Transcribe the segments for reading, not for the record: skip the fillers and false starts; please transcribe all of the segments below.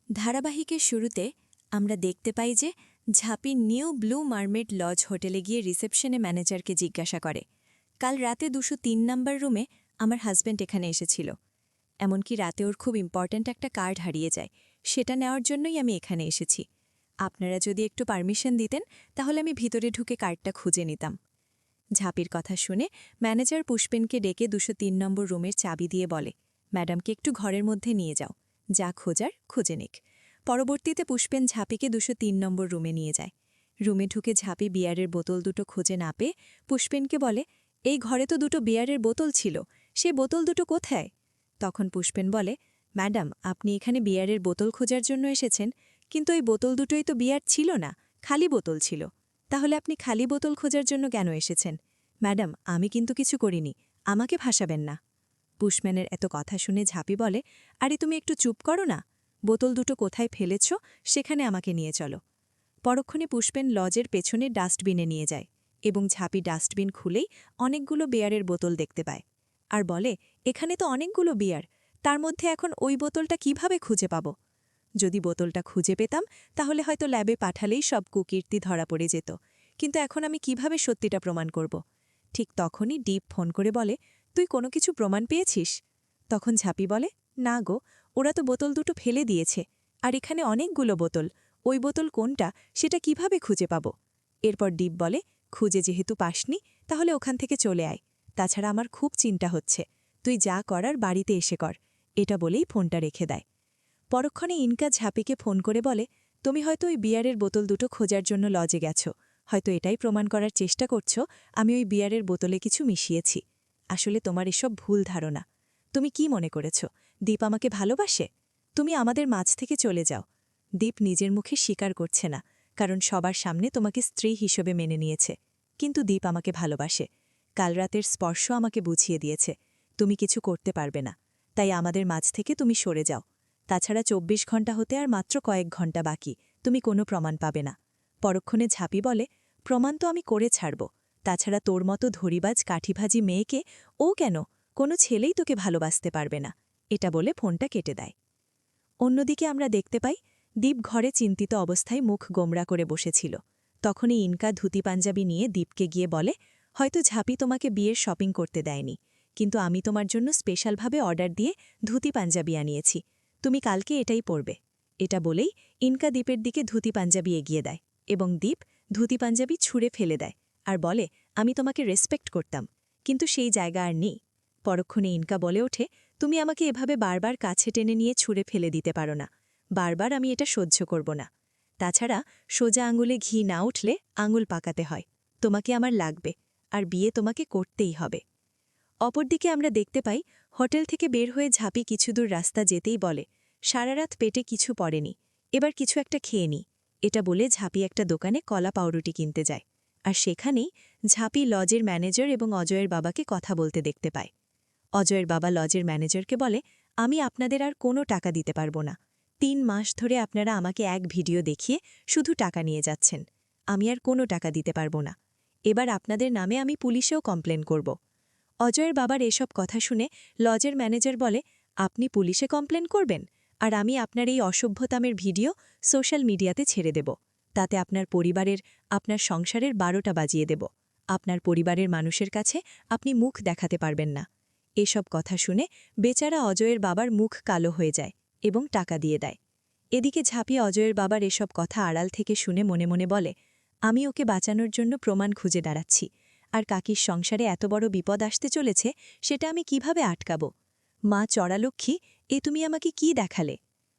ধারাবাহিকের শুরুতে আমরা দেখতে পাই যে ঝাঁপি নিউ ব্লু মারমেড লজ হোটেলে গিয়ে রিসেপশনে ম্যানেজারকে জিজ্ঞাসা করে, কাল রাতে 203 নম্বর রুমে আমার হাজব্যান্ড এখানে এসেছিল। এমনকি রাতে ওর খুব ইম্পর্ট্যান্ট একটা কার্ড হারিয়ে যায়, সেটা নেওয়ার জন্যই আমি এখানে এসেছি। আপনারা যদি একটু পারমিশন দিতেন তাহলে আমি ভিতরে ঢুকে কার্ডটা খুঁজে নিতাম। ঝাঁপির কথা শুনে ম্যানেজার পুষ্পেনকে ডেকে 203 নম্বর রুমের চাবি দিয়ে বলে, ম্যাডামকে একটু ঘরের মধ্যে নিয়ে যাও, যা খোঁজার খুঁজে নিক। পরবর্তীতে পুষ্পেন ঝাঁপিকে 203 নম্বর রুমে নিয়ে যায়। রুমে ঢুকে ঝাঁপি বিয়ারের বোতল দুটো খুঁজে না পেয়ে পুষ্পেনকে বলে, এই ঘরে তো দুটো বিয়ারের বোতল ছিল, সে বোতল দুটো কোথায়? তখন পুষ্পেন বলে, ম্যাডাম, আপনি এখানে বিয়ারের বোতল খোঁজার জন্য এসেছেন, কিন্তু ওই বোতল দুটোই তো বিয়ার ছিল না, খালি বোতল ছিল। তাহলে আপনি খালি বোতল খোঁজার জন্য কেন এসেছেন? ম্যাডাম, আমি কিন্তু কিছু করিনি, আমাকে ভাসাবেন না। পুষ্পেনের এত কথা শুনে ঝাঁপি বলে, আরে তুমি একটু চুপ করো না, বোতল দুটো কোথায় ফেলেছ সেখানে আমাকে নিয়ে চলো। পরক্ষণে পুষ্পেন লজের পেছনে ডাস্টবিনে নিয়ে যায় এবং ঝাঁপি ডাস্টবিন খুলেই অনেকগুলো বিয়ারের বোতল দেখতে পায় আর বলে, এখানে তো অনেকগুলো বিয়ার, তার মধ্যে এখন ওই বোতলটা কিভাবে খুঁজে পাব? যদি বোতলটা খুঁজে পেতাম তাহলে হয়তো ল্যাবে পাঠালেই সব কুকীর্তি ধরা পড়ে যেত, কিন্তু এখন আমি কিভাবে সত্যিটা প্রমাণ করব? ঠিক তখনই ডিপ ফোন করে বলে, তুই কোনো কিছু প্রমাণ পেয়েছিস? তখন ঝাঁপি বলে, না গো, ওরা তো বোতল দুটো ফেলে দিয়েছে, আর এখানে অনেকগুলো বোতল, ওই বোতল কোনটা সেটা কিভাবে খুঁজে পাব? এরপর ডিপ বলে, খুঁজে যেহেতু পাসনি তাহলে ওখান থেকে চলে আয়, তাছাড়া আমার খুব চিন্তা হচ্ছে, তুই যা করার বাড়িতে এসে কর। এটা বলেই ফোনটা রেখে দেয়। পরক্ষণে ইনকা ঝাঁপিকে ফোন করে বলে, তুমি হয়তো ওই বিয়ারের বোতল দুটো খোঁজার জন্য লজে গেছ, হয়তো এটাই প্রমাণ করার চেষ্টা করছ আমি ওই বিয়ারের বোতলে কিছু মিশিয়েছি। আসলে তোমার এসব ভুল ধারণা। তুমি কি মনে করেছ দীপ আমাকে ভালোবাসে? তুমি আমাদের মাঝ থেকে চলে যাও। দীপ নিজের মুখে স্বীকার করছে না, কারণ সবার সামনে তোমাকে স্ত্রী হিসেবে মেনে নিয়েছে, কিন্তু দীপ আমাকে ভালোবাসে। কাল রাতের স্পর্শ আমাকে বুঝিয়ে দিয়েছে তুমি কিছু করতে পারবে না, তাই আমাদের মাঝ থেকে তুমি সরে যাও। তাছাড়া 24 ঘণ্টা হতে আর মাত্র কয়েক ঘণ্টা বাকি, তুমি কোনো প্রমাণ পাবে না। পরক্ষণে ঝাঁপি বলে, প্রমাণ তো আমি করে ছাড়ব, তাছাড়া তোর মতো ধরিবাজ কাঠিভাজি মেয়েকে ও কেন, কোনো ছেলেই তোকে ভালোবাসতে পারবে না। এটা বলে ফোনটা কেটে দেয়। অন্যদিকে আমরা দেখতে পাই দীপ ঘরে চিন্তিত অবস্থায় মুখ গোমরা করে বসেছিল। তখনই ইনকা ধুতি পাঞ্জাবি নিয়ে দীপকে গিয়ে বলে, হয়তো ঝাঁপি তোমাকে বিয়ের শপিং করতে দেয়নি, কিন্তু আমি তোমার জন্য স্পেশালভাবে অর্ডার দিয়ে ধুতি পাঞ্জাবি আনিয়েছি, তুমি কালকে এটাই পরবে। এটা বলেই ইনকা দীপের দিকে ধুতি পাঞ্জাবি এগিয়ে দেয় এবং দীপ ধুতি পাঞ্জাবি ছুঁড়ে ফেলে দেয় আর বলে, আমি তোমাকে রেসপেক্ট করতাম, কিন্তু সেই জায়গা আর নেই। পরক্ষণে ইনকা বলে ওঠে, তুমি আমাকে এভাবে বারবার কাছে টেনে নিয়ে ছুঁড়ে ফেলে দিতে পারো না, বারবার আমি এটা সহ্য করব না। তাছাড়া সোজা আঙুলে ঘি না উঠলে আঙুল পাকাতে হয়, তোমাকে আমার লাগবে, আর বিয়ে তোমাকে করতেই হবে। অপরদিকে আমরা দেখতে পাই হোটেল থেকে বের হয়ে ঝাঁপি কিছু দূর রাস্তা যেতেই বলে, সারা রাত পেটে কিছু পড়েনি, এবার কিছু একটা খেয়ে নি। এটা বলে ঝাঁপি একটা দোকানে কলা পাউরুটি কিনতে যায়, আর সেখানেই ঝাঁপি লজের ম্যানেজার এবং অজয়ের বাবাকে কথা বলতে দেখতে পায়। অজয়ের বাবা লজের ম্যানেজারকে বলে, আমি আপনাদের আর কোনো টাকা দিতে পারবো না, 3 মাস ধরে আপনারা আমাকে এক ভিডিও দেখিয়ে শুধু টাকা নিয়ে যাচ্ছেন, আমি আর কোনো টাকা দিতে পারবো না, এবার আপনাদের নামে আমি পুলিশেও কমপ্লেন করব। অজয়ের বাবার এসব কথা শুনে লজের ম্যানেজার বলে, আপনি পুলিশে কমপ্লেন করবেন, আর আমি আপনার এই অসভ্যতামের ভিডিও সোশ্যাল মিডিয়াতে ছেড়ে দেব, তাতে আপনার পরিবারের, আপনার সংসারের 12টা বাজিয়ে দেব, আপনার পরিবারের মানুষের কাছে আপনি মুখ দেখাতে পারবেন না। এসব কথা শুনে বেচারা অজয়ের বাবার মুখ কালো হয়ে যায় এবং টাকা দিয়ে দেয়। এদিকে ঝাঁপিয়ে অজয়ের বাবার এসব কথা আড়াল থেকে শুনে মনে মনে বলে, আমি ওকে বাঁচানোর জন্য প্রমাণ খুঁজে দাঁড়াচ্ছি, আর কাকির সংসারে এত বড় বিপদ আসতে চলেছে সেটা আমি কিভাবে আটকাব? মা চড়ালক্ষ্মী, এ তুমি আমাকে কি দেখালে?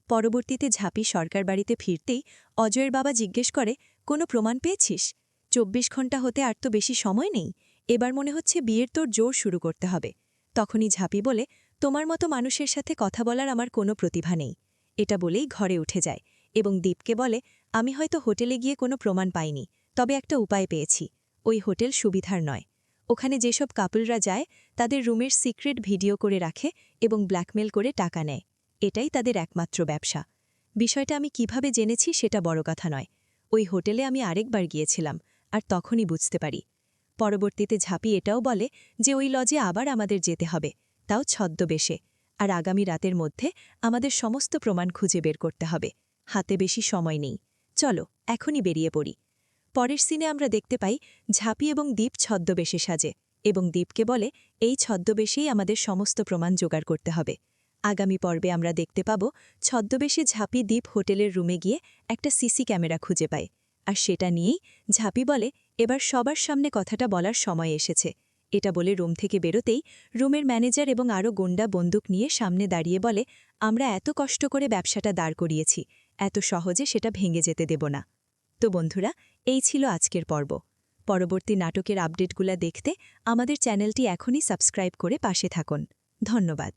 পরবর্তীতে ঝাঁপি সরকার বাড়িতে ফিরতেই অজয়ের বাবা জিজ্ঞেস করে, কোনো প্রমাণ পেয়েছিস? 24 ঘণ্টা হতে আর তো বেশি সময় নেই, এবার মনে হচ্ছে বিয়ের তোর জোর শুরু করতে হবে। তখনই ঝাঁপি বলে, তোমার মতো মানুষের সাথে কথা বলার আমার কোনো প্রতিভা নেই। এটা বলেই ঘরে উঠে যায় এবং দীপকে বলে, আমি হয়তো হোটেলে গিয়ে কোনো প্রমাণ পাইনি, তবে একটা উপায় পেয়েছি। ওই হোটেল সুবিধার নয়, ওখানে যেসব কাপলরা যায় তাদের রুমের সিক্রেট ভিডিও করে রাখে এবং ব্ল্যাকমেল করে টাকা নেয়, এটাই তাদের একমাত্র ব্যবসা। বিষয়টা আমি কিভাবে জেনেছি সেটা বড় কথা নয়, ওই হোটেলে আমি আরেকবার গিয়েছিলাম আর তখনই বুঝতে পারি। পরবর্তীতে ঝাঁপি এটাও বলে যে ওই লজে আবার আমাদের যেতে হবে, তাও ছদ্মবেশে, আর আগামী রাতের মধ্যে আমাদের সমস্ত প্রমাণ খুঁজে বের করতে হবে। হাতে বেশি সময় নেই। চলো এখনই বেরিয়ে পড়ি। পরের সিনে আমরা দেখতে পাই ঝাঁপি এবং দীপ ছদ্মবেশে সাজে এবং দীপকে বলে এই ছদ্মবেশেই আমাদের সমস্ত প্রমাণ জোগাড় করতে হবে। আগামী পর্বে আমরা দেখতে পাব ছদ্মবেশে ঝাঁপি দীপ হোটেলের রুমে গিয়ে একটা সিসি ক্যামেরা খুঁজে পায়, আর সেটা নিয়েই ঝাঁপি বলে এবার সবার সামনে কথাটা বলার সময় এসেছে। এটা বলে রুম থেকে বেরোতেই রুমের ম্যানেজার এবং আরও গুন্ডা বন্দুক নিয়ে সামনে দাঁড়িয়ে বলে আমরা এত কষ্ট করে ব্যবসাটা দাঁড় করিয়েছি, এত সহজে সেটা ভেঙে যেতে দেব না। তো বন্ধুরা, এই ছিল আজকের পর্ব। পরবর্তী নাটকের আপডেটগুলো দেখতে আমাদের চ্যানেলটি এখনই সাবস্ক্রাইব করে পাশে থাকুন। ধন্যবাদ।